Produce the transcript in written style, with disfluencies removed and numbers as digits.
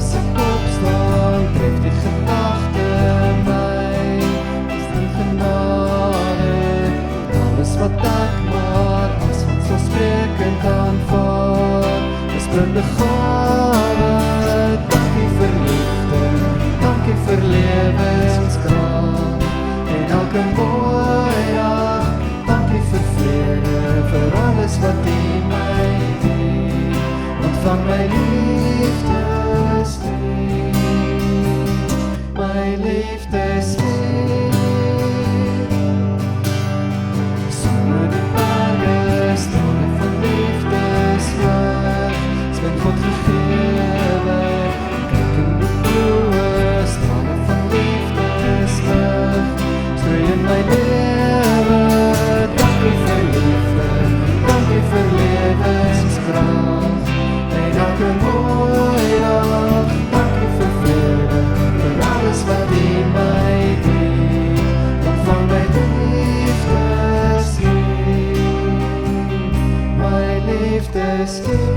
as ek opstaan, tref die gedagte my. Is die genade, alles wat ek maar as vanselfsprekend aanvaar. Is blinde gawe, dankie vir liefde, dankie vir lewenskrag. En elke mooie dag, dankie vir vrede, vir alles wat U my gee. Ontvang my liefdeslied, my liefdeslied. Sonder die berge, strale van liefdeslig, spin God gegewe, kyk in die bloe, strale van liefdeslig, strooi in my lewe. Dankie vir liefde, dankie vir lewenskrag. En elke mooie dag, dankie vir vrede, vir alles wat U my gee. Ontvang my liefdeslied, my liefdeslied.